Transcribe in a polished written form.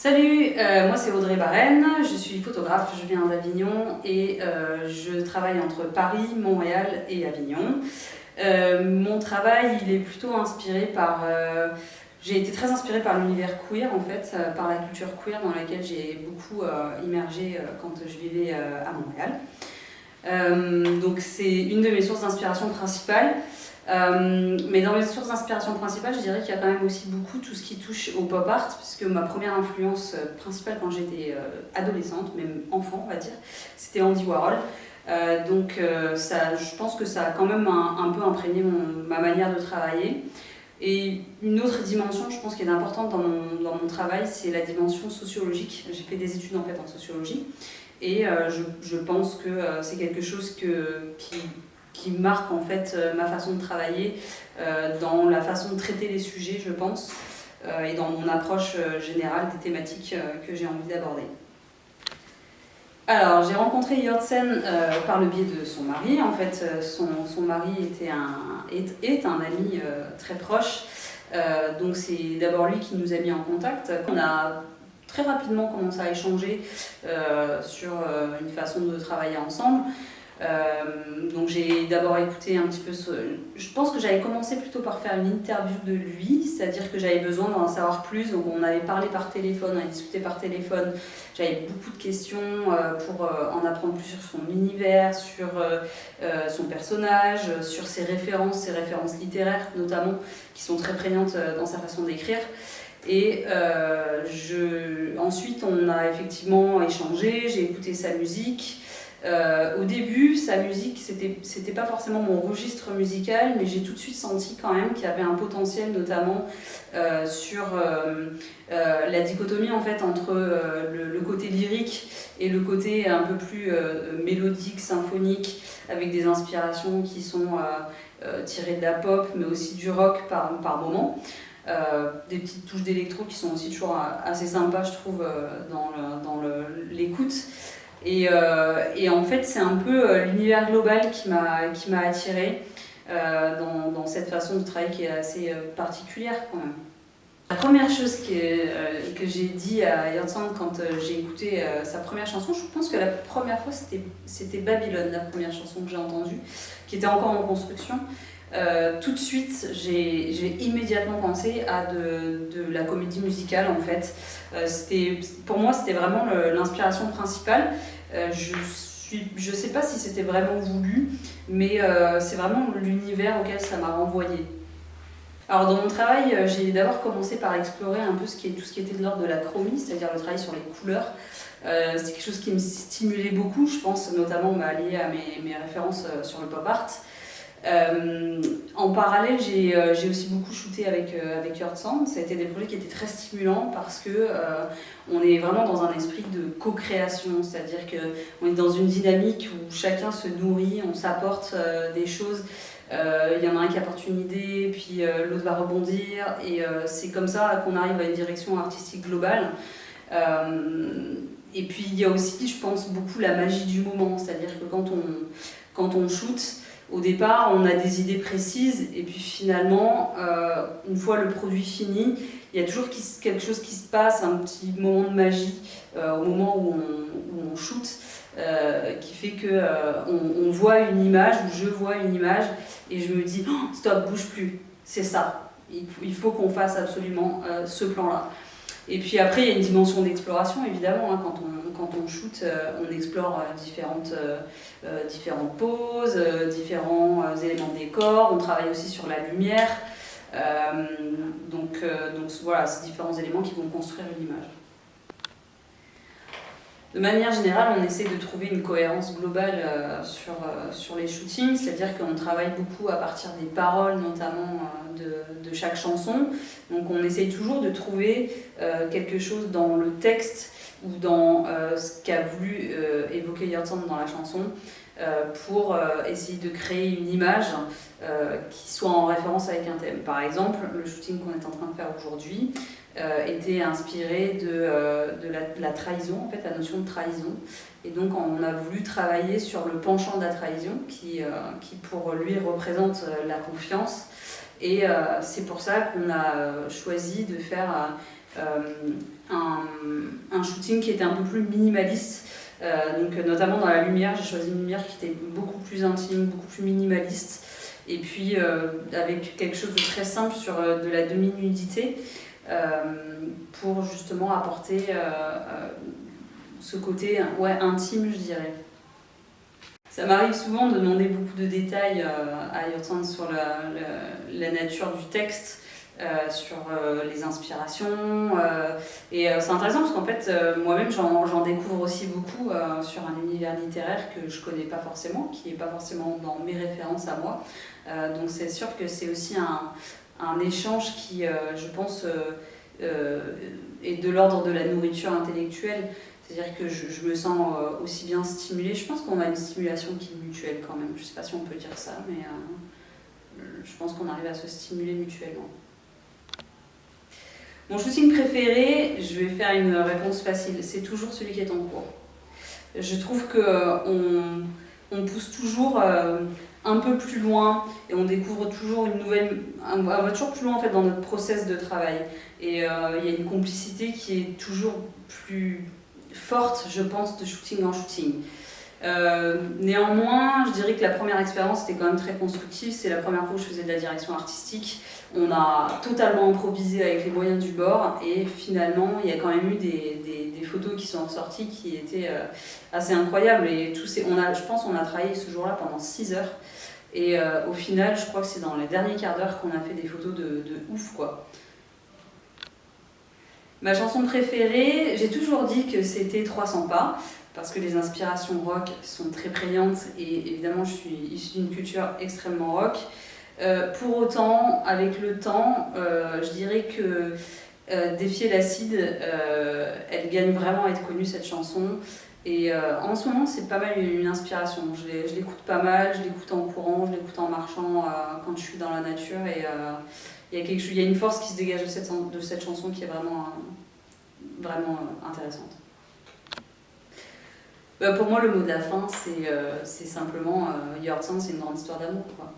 Salut, moi c'est Audrey Barène, je suis photographe, je viens d'Avignon et je travaille entre Paris, Montréal et Avignon. Mon travail il est plutôt inspiré par... j'ai été très inspirée par l'univers queer en fait, par la culture queer dans laquelle j'ai beaucoup immergé quand je vivais à Montréal. Donc c'est une de mes sources d'inspiration principales. Mais dans mes sources d'inspiration principales, je dirais qu'il y a quand même aussi beaucoup tout ce qui touche au pop art, puisque ma première influence principale quand j'étais adolescente, même enfant on va dire, c'était Andy Warhol. Je pense que ça a quand même un peu imprégné ma manière de travailler. Et une autre dimension, je pense, qui est importante dans mon travail, c'est la dimension sociologique. J'ai fait des études en fait en sociologie, et je pense que c'est quelque chose qui marque en fait ma façon de travailler, dans la façon de traiter les sujets, je pense, et dans mon approche générale des thématiques que j'ai envie d'aborder. Alors, j'ai rencontré Hjortsen par le biais de son mari. En fait, son mari est un ami très proche. Donc, c'est d'abord lui qui nous a mis en contact. On a très rapidement commencé à échanger sur une façon de travailler ensemble. Donc j'ai d'abord écouté un petit peu je pense que j'avais commencé plutôt par faire une interview de lui, c'est-à-dire que j'avais besoin d'en savoir plus, donc on avait parlé par téléphone, on a discuté par téléphone, j'avais beaucoup de questions pour en apprendre plus sur son univers, sur son personnage, sur ses références littéraires notamment, qui sont très prégnantes dans sa façon d'écrire. Et ensuite on a effectivement échangé, j'ai écouté sa musique. Au début, sa musique, c'était pas forcément mon registre musical, mais j'ai tout de suite senti quand même qu'il y avait un potentiel, notamment sur la dichotomie en fait entre le côté lyrique et le côté un peu plus mélodique, symphonique, avec des inspirations qui sont tirées de la pop, mais aussi du rock par moments. Des petites touches d'électro qui sont aussi toujours assez sympas, je trouve, dans l'écoute. Et en fait, c'est un peu l'univers global qui m'a attirée dans cette façon de travailler qui est assez particulière quand même. La première chose que j'ai dit à Hjortsen quand j'ai écouté sa première chanson, je pense que la première fois c'était Babylone, la première chanson que j'ai entendue, qui était encore en construction. Tout de suite, j'ai immédiatement pensé à de la comédie musicale en fait. Pour moi, c'était vraiment l'inspiration principale. Je sais pas si c'était vraiment voulu, mais c'est vraiment l'univers auquel ça m'a renvoyé. Alors dans mon travail, j'ai d'abord commencé par explorer un peu tout ce qui était de l'ordre de la chromie, c'est-à-dire le travail sur les couleurs. C'était quelque chose qui me stimulait beaucoup, je pense notamment lié à mes références sur le pop art. En parallèle, j'ai aussi beaucoup shooté avec Hjortsen. Ça a été des projets qui étaient très stimulants parce que on est vraiment dans un esprit de co-création, c'est-à-dire qu'on est dans une dynamique où chacun se nourrit, on s'apporte des choses. Il y en a un qui apporte une idée, puis l'autre va rebondir, et c'est comme ça qu'on arrive à une direction artistique globale. Et puis il y a aussi, je pense, beaucoup la magie du moment, c'est-à-dire que quand on shoot, au départ, on a des idées précises, et puis finalement, une fois le produit fini, il y a toujours quelque chose qui se passe, un petit moment de magie au moment où on shoot, qui fait qu'on voit une image, ou je vois une image, et je me dis oh, stop, bouge plus, c'est ça, il faut qu'on fasse absolument ce plan-là. Et puis après, il y a une dimension d'exploration, évidemment, hein, quand on shoot, on explore différentes poses, différents éléments de décor, on travaille aussi sur la lumière, donc voilà, c'est différents éléments qui vont construire une image. De manière générale, on essaie de trouver une cohérence globale sur les shootings, c'est-à-dire qu'on travaille beaucoup à partir des paroles, notamment de chaque chanson. Donc on essaye toujours de trouver quelque chose dans le texte ou dans ce qu'a voulu évoquer Hjortsen dans la chanson pour essayer de créer une image qui soit en référence avec un thème. Par exemple, le shooting qu'on est en train de faire aujourd'hui était inspiré de la trahison, en fait, la notion de trahison. Et donc on a voulu travailler sur le penchant de la trahison qui pour lui représente la confiance. Et c'est pour ça qu'on a choisi de faire un shooting qui était un peu plus minimaliste. Donc notamment dans la lumière, j'ai choisi une lumière qui était beaucoup plus intime, beaucoup plus minimaliste. Et puis avec quelque chose de très simple sur de la demi-nudité pour justement apporter ce côté intime, je dirais. Ça m'arrive souvent de demander beaucoup de détails à Yurtsan sur la nature du texte, sur les inspirations. Et c'est intéressant parce qu'en fait, moi-même, j'en découvre aussi beaucoup sur un univers littéraire que je connais pas forcément, qui n'est pas forcément dans mes références à moi. Donc c'est sûr que c'est aussi un échange qui, je pense, est de l'ordre de la nourriture intellectuelle. C'est-à-dire que je me sens aussi bien stimulée. Je pense qu'on a une stimulation qui est mutuelle quand même. Je ne sais pas si on peut dire ça, mais je pense qu'on arrive à se stimuler mutuellement. Mon shooting préféré, je vais faire une réponse facile, c'est toujours celui qui est en cours. Je trouve qu'on pousse toujours un peu plus loin et on découvre toujours on va toujours plus loin en fait dans notre process de travail. Et il y a une complicité qui est toujours plus forte, je pense, de shooting en shooting. Néanmoins, je dirais que la première expérience était quand même très constructive. C'est la première fois où je faisais de la direction artistique. On a totalement improvisé avec les moyens du bord et finalement, il y a quand même eu des photos qui sont ressorties qui étaient assez incroyables. Et je pense qu'on a travaillé ce jour-là pendant 6 heures. Et au final, je crois que c'est dans les derniers quarts d'heure qu'on a fait des photos de ouf, quoi. Ma chanson préférée, j'ai toujours dit que c'était 300 pas, parce que les inspirations rock sont très prégnantes et évidemment je suis issue d'une culture extrêmement rock. Pour autant, avec le temps, je dirais que Défier l'acide, elle gagne vraiment à être connue cette chanson. Et en ce moment, c'est pas mal une inspiration. Je l'écoute pas mal, je l'écoute en courant, je l'écoute en marchant quand je suis dans la nature. Et il y a une force qui se dégage de cette chanson qui est vraiment intéressante. Pour moi, le mot de la fin, c'est simplement Yurtsan, c'est une grande histoire d'amour, quoi.